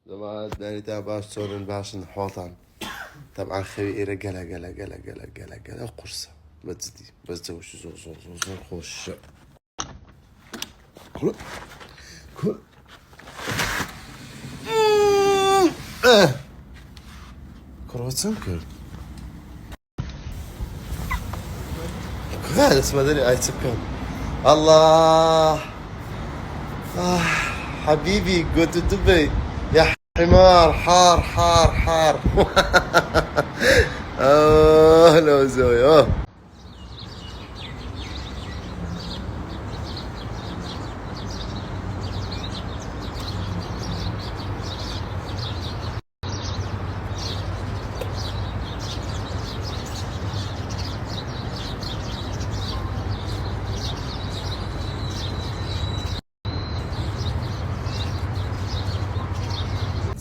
زمان داني تا باش صورن باش نحوطان طبعا خوي قلا قرصة بتزدي بس زوج زور خوش كل كروتسن كل هذا اسمه دري اي سكان الله حبيبي go to دبي يا حمار حار لو زوي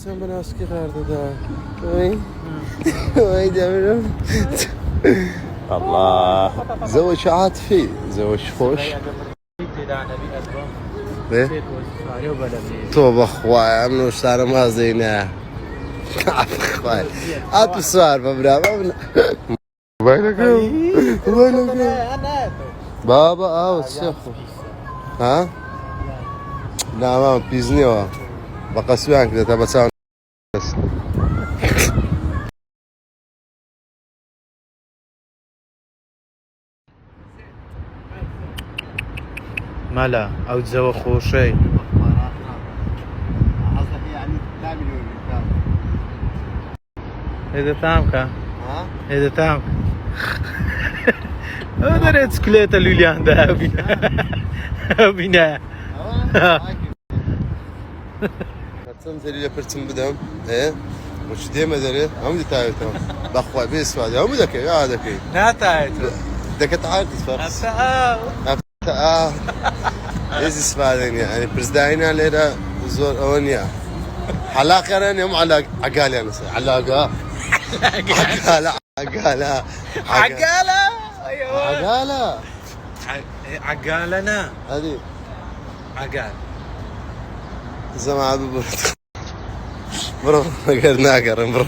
sen bana asker da وي دمرم الله زوج عاطفي زوج خوش توب اخوي امنو صار ما زينه اخوي عاطف صار بابا وينك بابا شيخ ها لا ما بيزني بقى سوانك ده تبى تساوي مالا او تزوى خوشي يعني هذا تامك ها هذا تامك هذا ريت سكليت اللي عندها بنا تنزل برتم بدهم ايه وش ديما دري هم دي تايتو بخوا بيس وادي هم دك يا دك لا تايتو دك تعال تفرس اه ايش اسمعين يعني برزداينا ليرا زور اونيا حلاقه انا يوم على عقالي انا علاقه عقاله ايوه عقاله عقالنا هذه عقال زمان برو غير ناقر برو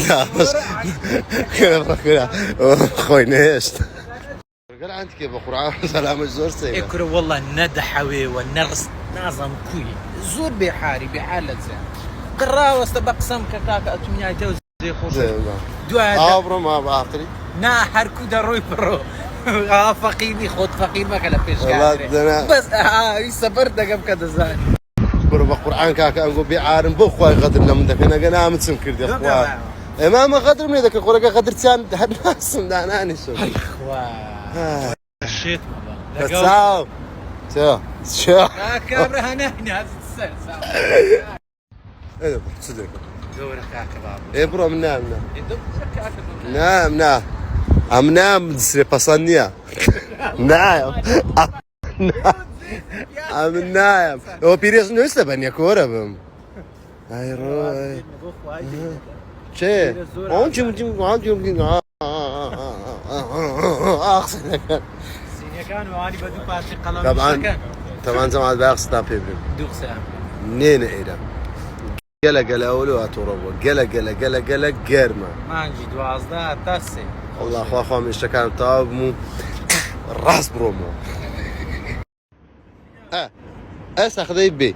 لا بس كذا خوي نيشت قال عندك كيف قرعه سلام الزور سيد اكره والله ندحوي والنرس نظم كوي زور بحاري بحالة زين قراوة استبقسم كاكا اتمنى جوز زي خوش دوا برو ما باخري نا حركو دروي برو فقيني خود فقير ما كلا فيش بس يسافر دقم كذا زاني برو بقرآن كاكا نقول بيعارن بخواي غدر لمن دك انا قنا متسم كردي اخوان امام غدر من دك قرقه غدر تسان الناس مداناني شو اي اخوان شيت ما شو كابر هنا هذا السلسله ايه صدق دورك كاكا بابا ايه برو منام كاكا نام امنام نسري بصنيا نايم نايم هو بيريس نوستا بني كوربم هاي روي شي اونجم اخسر كانوا واني بدو باتي قلم طبعا زمان باخس تابي دوق سلام منين ايدا قلا اولو اتوربو قلا قرمه ما نجي دوازدا تاسي والله اخو من اشتكان طاب مو الراس برومو اخذي بي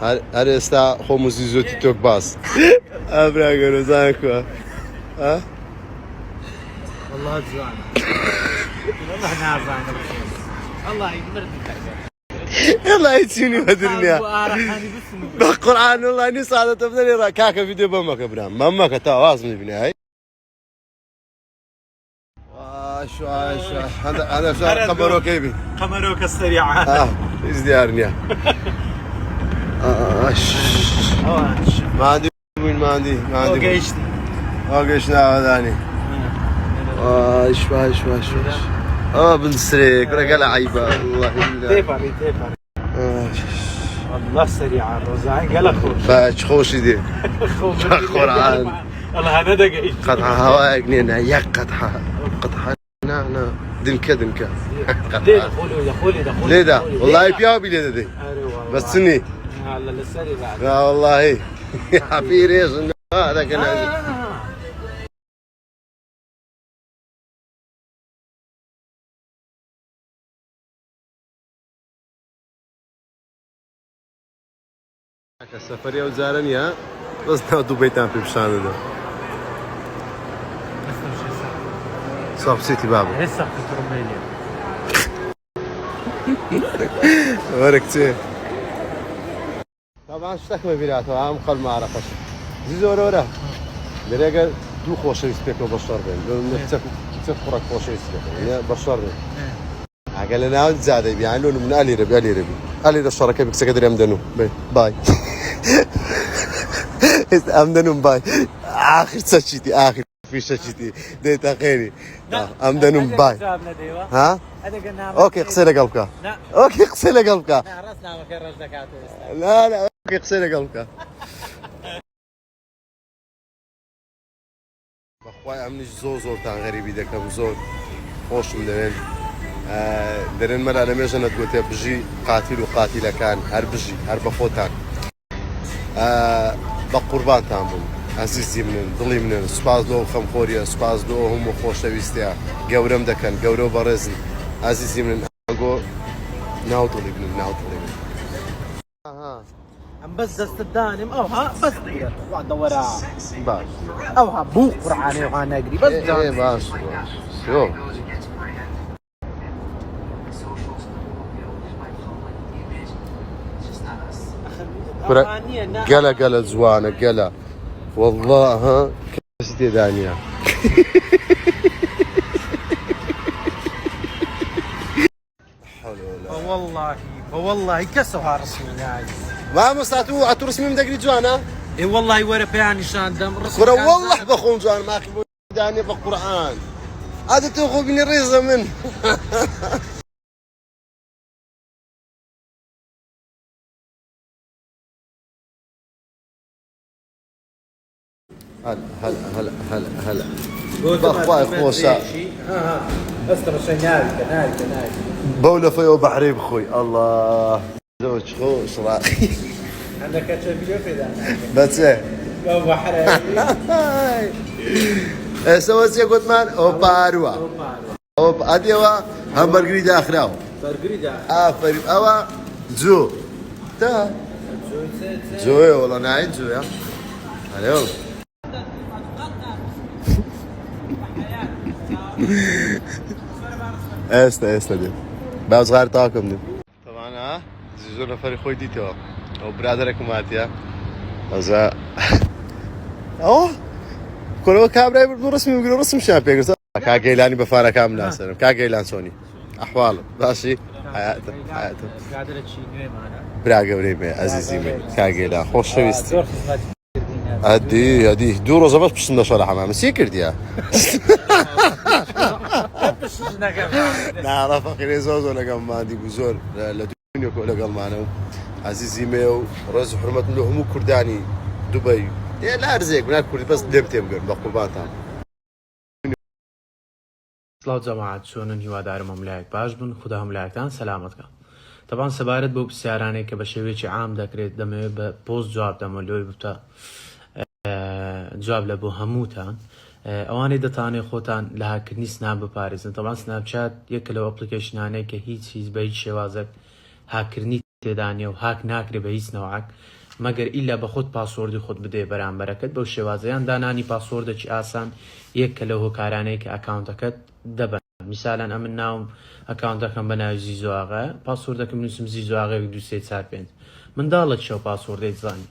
هذا استا خو موزيزو تيك توك باس ابرا قالوا زانكو والله زان والله نازان الله يمرد يلا يتسيني بدرنيا بالقرآن والله اني صعدت تفضلي كاكا فيديو بامك ابراهيم مامك تواصل ابني هاي شو هذا شو قمروك يبي قمروك السريعة ايش ديارني ما عندي وين ما عندي وقشنا هذاني ايش بنسريك ولا قال عيبه والله تيفاري والله سريعة الرزاعي قال خوش باش خوشي دي قرآن الله هذا دقيق قطعة هواء جنينة قطعة نعنا دنكا ليه دخولي ليه ده والله بيابي ليه ده دي بس سني لا لسه بعد لا والله يا بيريز هذا كان السفرية وزارنيا بس نودو بيتان في بشان ده صاب سيتي بابا هسه في رومانيا وركتي طبعا شتكمه بيناتهم عم قل ما عرفش زيزو ورا دريقه دو خوش يسبيكو بشر بين لو تفكر خوش يسبيكو بشر بين قال لنا زاد يعني لون من الي ربي الي الشركه بك سكدر امدنو باي امدنو باي اخر سشتي اخر في شتي ديتا خيري امدنو باي ها اوكي غسل قلبك اوكي غسل قلبك راسنا ما كان رجلك لا اوكي غسل قلبك بخواي امني زور تاع غريبي داك زور خوش من درين درين مرة لما جانا تقولت بجي قاتل وقاتلة كان هر بجي هر بخوتان بقربان تامون عزيزي منن ضلي منن سپاس لو خم خوريا سپاس لو هم خوش ويستيا قورم دكان قورو برزن عزيزي منن اقو ناو ضلي منن ام بس الدانم اوها بس دير وعد ورا باش اوها بوق فرعاني وعنا اجري بس ايه باش شو قلا زوانه قلا والله ها كستي دانيا والله كسوها رسمي ما مستعتو عطو رسمي من دقري جوانا اي والله ورا بياني شان دم رسمي والله بخون جوان ما اخي دانيا بالقران هذا تاخذ بني الريزه من هلا بخواي خوشا استر شنال بولة فيو بحري بخوي الله زوج خوش راقي عندك فيديو في ذا بس ايه بحري سوى سي قلت مان اوباروا اوب اديوا همبرجري داخلاو افريم اوا جو تا جو والله نايد جو يا اليوم استا دي باو صغار طاقم دي طبعا ها زيزو نفري خوي ديتو او برادرك ماتيا ازا اوه كلو كاميرا برسمي يقولوا رسم شامبيون كا قيلاني بفارا كامل ناصر كا قيلان سوني احوال ماشي حياته قاعده تشي معنا براغا بريمي عزيزي مي كا قيلان خوش ويستي هدي دورو زبط باش نشرح حمام سيكرت يا نعرف اخي زوز ولا قام دي بزول لا دنيا ولا قام معنا عزيزي ميو رز حرمه له مو كرداني دبي لا ارزق هناك كردي بس دمتم قرن بقربانتان سلااو جەماعەت چۆنن هیوادارم هەملایەک باش بن خدا هەملایەکتان سەلامەتکە طبعا سەبارەت بەو پرسیارانەی کە بە شێوەیەکی عام دەکرێت دەمەوێت بە پۆست جواب دەمە لۆی بتە جواب لە بۆ هەمووتان ئەوانەی دەتانێت خۆتان لە هاکردنی سناب بپارێزن طبعا سنابچات یەکە لەو ئەپلیکیشنانەی کە هیچ بە هیچ شێوازێک هاکردنی تێدانێ و هاک ناکرێت بە هیچ نەوعک مەگەر ئیلا بە خۆت پاسۆردی خۆت بدێ بەرامبەرەکەت بەو شێوازەیان دانانی پاسۆردێکی ئاسان یەکە لە هۆکارانەی کە ئەکاونتەکەت دەبن میسالەن ئەمن ناوم ئەکاونتەکەم بە ناوی زیزۆغا پاسۆردەکەم نووسم زیزۆغەیەک 2345 منداڵە چێو پاسۆردەی زانی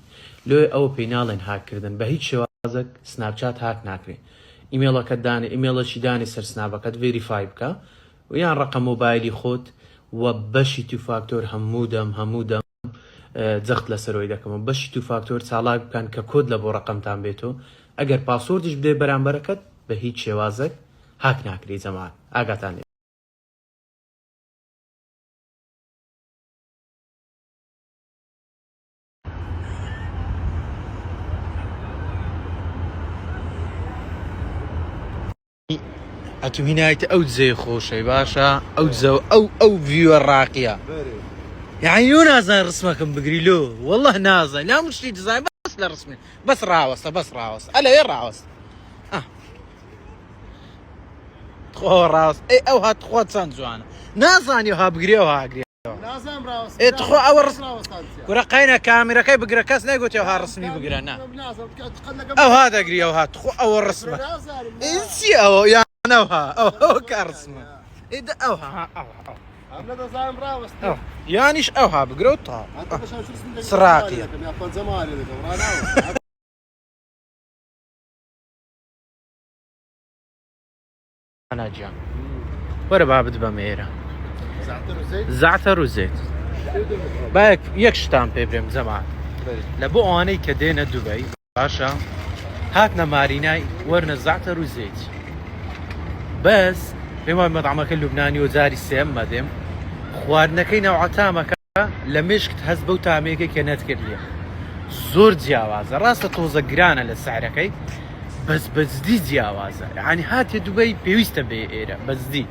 لۆی ئەوە پێی ناڵێن هاکردن بە هیچ شێوازێک سنابچات هاک ناکرێت ئیمێڵەکەت دانێ ئیمێڵەشی دانی سەر سنابەکەت ڤێریفای بکە و یان ڕقم مۆبایلی خۆت و بەشی تو فاکتۆر هەموو جەخت لەسەرۆی دەکەم و بەشی تو فاکتۆر چالاک بکەن کە کۆد لە بۆ ڕقمتان بێتەوە ئەگەر پاسۆردیش بدێ بەرامبەرەکەت بە هیچ شێوازێک هاک ناکری جەماعەت ئاگاتان لێ ئەتو هینایەتە ئەو جێ خۆشەی باشە ئەو جە ئەو ڤیوە ڕاقیە یعنی نازان ڕسمەکەم بگری لۆ والله نازان لا مشتی دزای بەس لا رسمي بس راوس ألا إيه راوس تخو راوس إيه أو هات تخو تسانجوانا نازاني ها بقريو ها قريو لازم راوس إيه تخو أول رسم راوس كرا قينا كاميرا كي بقرا كاس نيقوت يا ها رسمي بقرانا أو هذا قريو ها تخو أول رسمة إنسي أو يا نوها أو كرسمة إيه ده أوها أوها عملت زايم راوس يانيش أوها بقروتها انت مش شو اسمه سراقية. يا اخوان زمالي أنا جان ورا بابد بميرة زعتر وزيت باك يكشتان بيبرم زمان لبو أني كدينا دبي باشا هاتنا ماريناي ورنا زعتر وزيت بس بما مطعمك اللبناني وزاري السيم مدم خواردنەکەی ناوعەتامەکە لە مشکت هەست بەو تامەیەکەی کە نەتکرد لێ زۆر جیاوازە ڕاستە تۆزە گرانە لە سعرەکەی بەس بەزدی جیاوازە یعنی هاتێ دوبەی پێویستە بێ ئێرە بەزدی